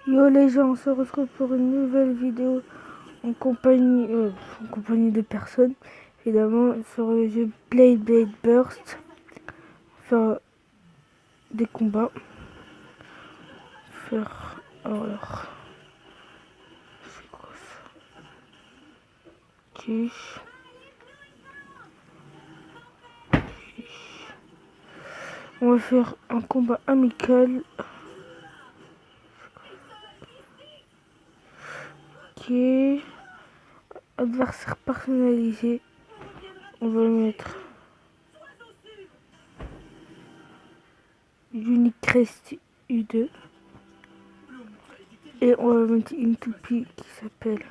Yo les gens, on se retrouve pour une nouvelle vidéo en compagnie de personnes, évidemment, sur le jeu Blade Burst. Faire des combats. Alors, c'est quoi ça? Ok. On va faire un combat amical. Ok. Adversaire personnalisé. On va mettre Unicrest U2. Et on va mettre une toupie qui s'appelle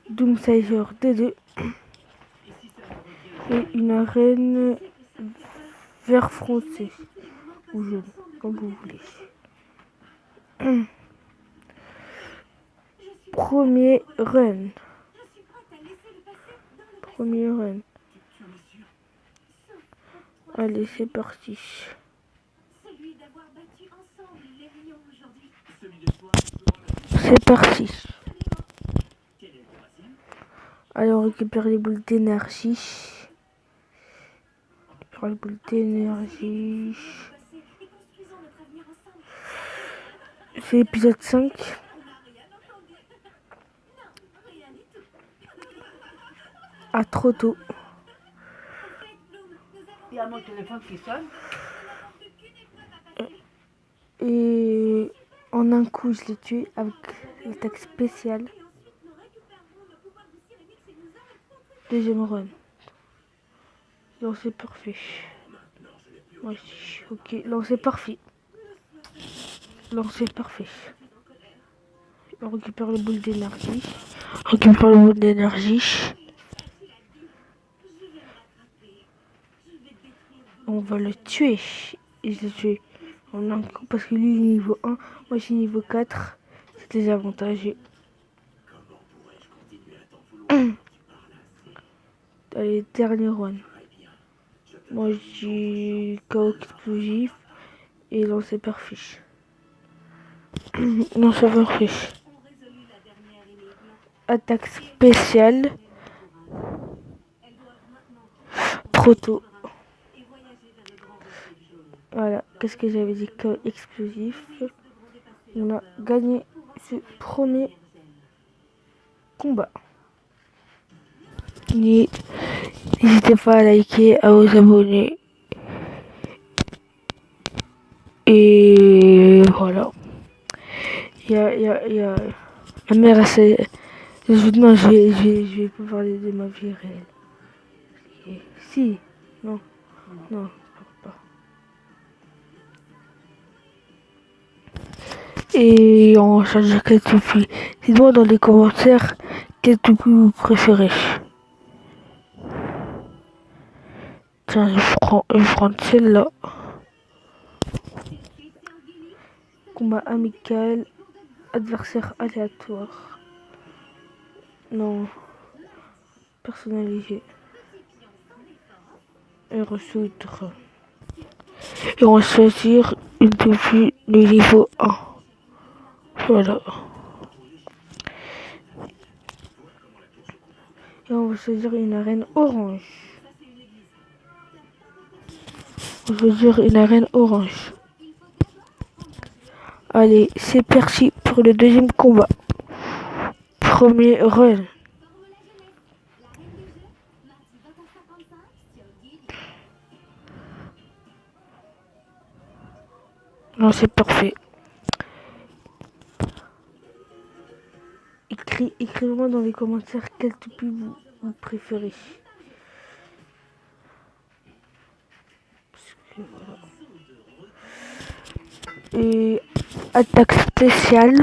Doomsayer D2. Et une arène vert foncé ou jaune, comme vous voulez. Premier run. Allez, c'est parti. C'est parti. Allez, on récupère les boules d'énergie. C'est l'épisode 5. Ah, trop tôt. Il y a mon téléphone qui sonne. Et en un coup, je l'ai tué avec l'attaque spéciale. Deuxième run. Lancer parfait. Moi aussi. Ok, lancer parfait. On récupère le boule d'énergie. On va le tuer. Et je l'ai tué en un coup parce que lui il est niveau 1. Moi je suis niveau 4. C'est désavantageux. Allez, dernier run. Moi j'ai KO explosif et lancer parfait. Attaque spéciale. Trop tôt. Voilà, qu'est-ce que j'avais dit? KO explosif. On a gagné ce premier combat. N'hésitez pas à liker, à vous abonner. Et voilà. Il y a... Ma mère, non, je vais pas parler de ma vie réelle. Et... Si. Non. Pas. Et on change de quel toupie. Dites-moi dans les commentaires quel toupie vous préférez. Tiens, je prends celle-là. Combat amical. Adversaire aléatoire. Non. Personnalisé. Et ressoudre. Et on va choisir une toupie de niveau 1. Voilà. Et on va choisir une arène orange. Allez, c'est parti pour le deuxième combat. Premier run. Non, c'est parfait. Écrivez-moi dans les commentaires quel toupie vous préférez. Voilà. Et attaque spéciale.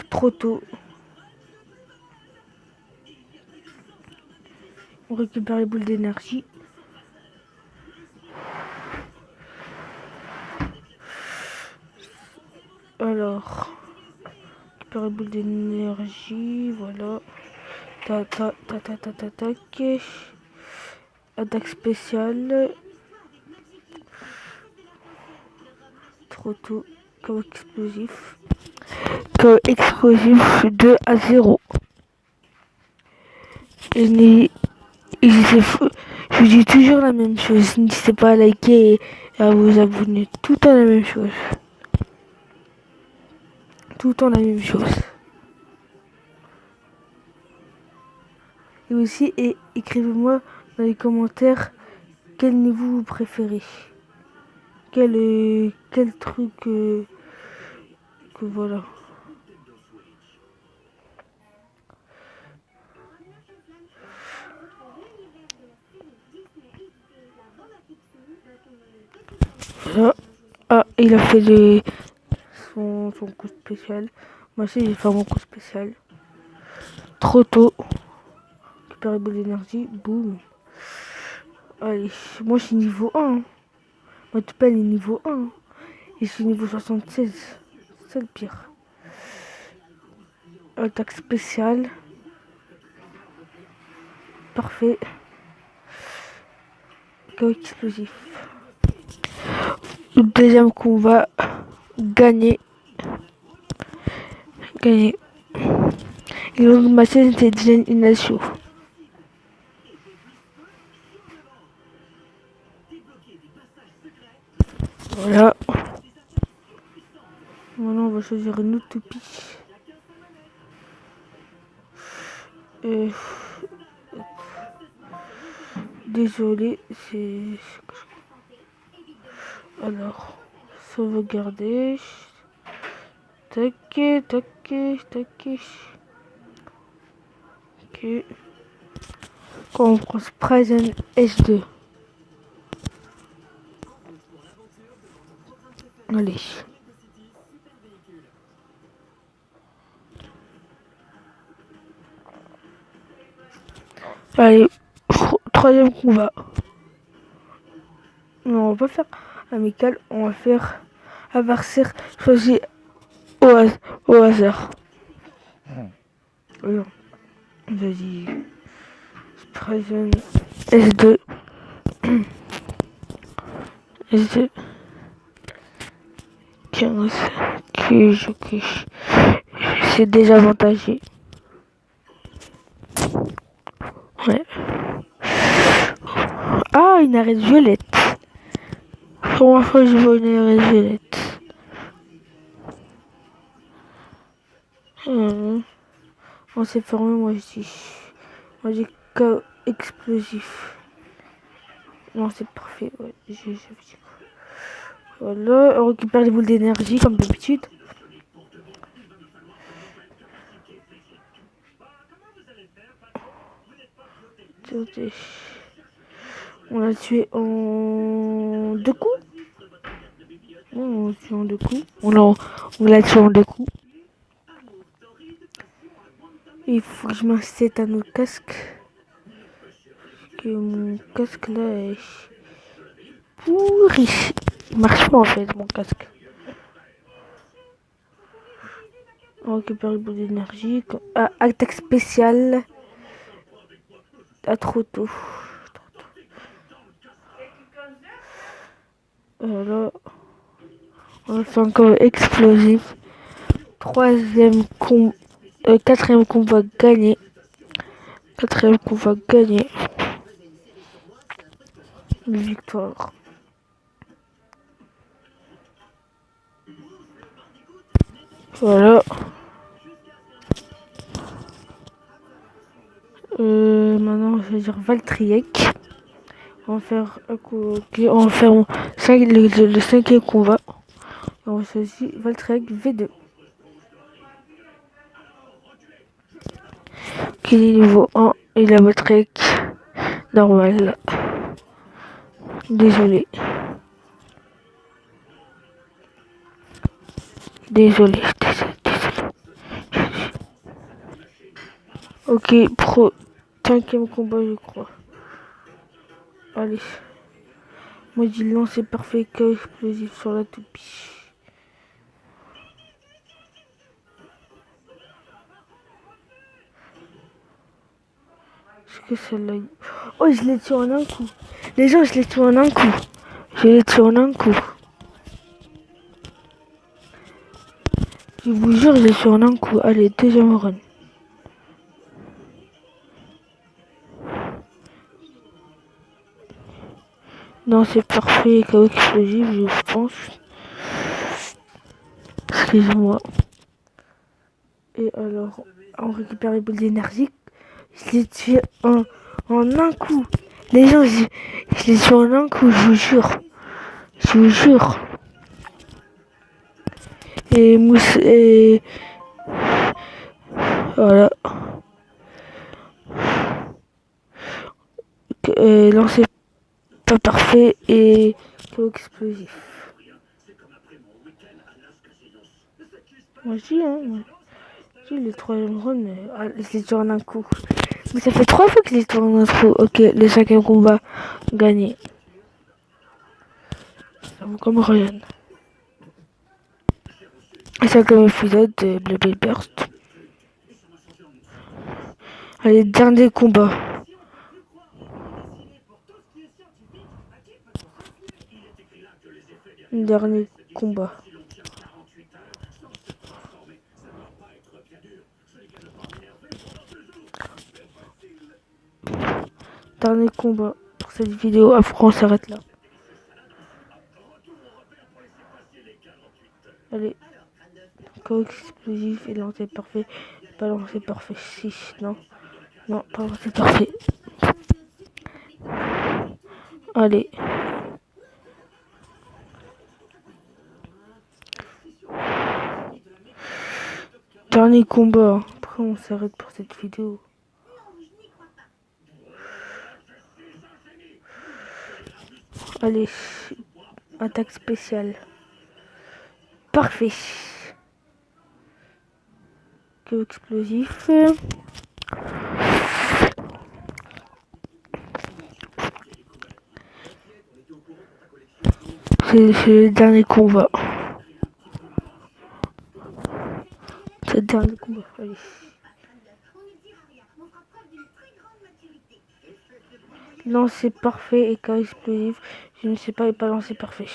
Trop tôt. On récupère les boules d'énergie. Alors, récupère les boules d'énergie. Voilà. Tac. Attaque spéciale. trop tôt. KO explosif. KO explosif 2-0. Je vous dis toujours la même chose. N'hésitez pas à liker et à vous abonner. Tout le temps la même chose. Tout le temps la même chose. Et aussi, écrivez-moi dans les commentaires quel niveau vous préférez. Quel truc que voilà. Voilà. Ah, il a fait son coup spécial. Moi aussi, j'ai fait mon coup spécial. Trop tôt. Récupérer de l'énergie. Boum. Allez, moi je suis niveau 1. Moi, tout pas est niveau 1. Et je suis niveau 76. C'est le pire. Attaque spéciale. Parfait. KO explosif. Le deuxième combat. Gagné. Et donc ma chaîne était déjà une nation. Voilà. Maintenant on va choisir une utopie. Désolé, c'est... Alors, sauvegarder. Tac, tac, tac. Ok. Quand on prend Sprite S2. Allez. Allez, troisième combat. Non, on va pas faire amical, on va faire adversaire choisi au hasard. Alors, vas-y. Sprite S2. S2. 15. Ok. C'est désavantagé. Ouais. Ah, une arête violette. Comment ça, je vois une arête violette? On s'est formé, moi je dis. Moi j'ai KO explosif. Non, c'est parfait. Ouais, voilà, on récupère les boules d'énergie comme d'habitude. On l'a tué en 2 coups. Non, on l'a tué en 2 coups. On l'a tué en 2 coups. Il faut que je m'incite à nos casques. Parce que mon casque là est pourri. Il marche pas en fait mon casque. On récupère les boules d'énergie. Attaque spéciale. À trop tôt. Voilà. On fait encore explosif. Quatrième combat gagné. Une victoire. Voilà. Maintenant, je vais dire Valtryek. On va faire un coup. On va faire le cinquième combat. On va choisir Valtryek V2. Qui est niveau 1 et la Valtryek normal. Désolé. Ok, cinquième combat, je crois. Allez. Moi, j'ai lancé parfait KO explosif sur la toupie. Est-ce que celle-là... Oh, je l'ai tué en un coup. Les gens, je l'ai tué en un coup. Je vous jure, j'ai sur en un coup. Allez, deuxième run. Non, c'est parfait. KO explosif, je pense. Excusez-moi. Et alors, on récupère les boules d'énergie. Je les tue en un coup. Les gens, je les tue en un coup, je vous jure. Je vous jure. Et mousse et voilà. Lancer pas parfait et KO explosif. Moi je dis, hein. Je dis le troisième run, je les tue en un coup. Mais ça fait 3 fois que je les tue en un coup. Ok, le cinquième combat gagné. Ça vaut comme rien. Et cinquième épisode de Blue Burst. Allez, dernier combat. Dernier combat. Dernier combat pour cette vidéo. Après, on s'arrête là. Allez. KO explosif et lancer parfait. Pas lancer parfait. 6. Non. Non, pas lancer parfait. Allez. Dernier combat. Après, on s'arrête pour cette vidéo. Allez. Attaque spéciale. Parfait. KO explosif. C'est le dernier combat. C'est le dernier combat. Allez. Lancer parfait et KO explosif. Je ne sais pas et pas lancer parfait.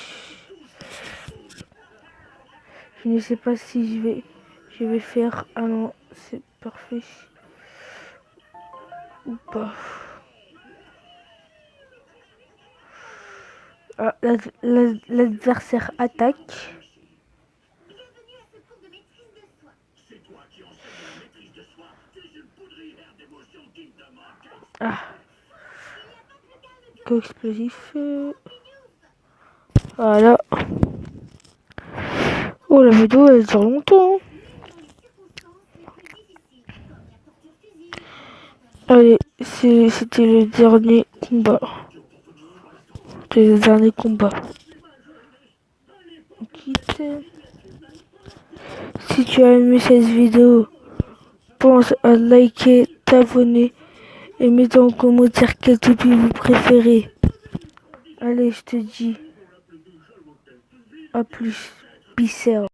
Je ne sais pas si je vais faire un lancer parfait ou pas. Ah, l'adversaire attaque. Ah. KO explosif. Voilà. Oh, la vidéo elle dure longtemps. Allez, c'était le dernier combat. C'était le dernier combat. On quitte. Si tu as aimé cette vidéo, pense à liker, t'abonner et mettre en commentaire quel topi vous préférez. Allez, je te dis à plus. Peace out.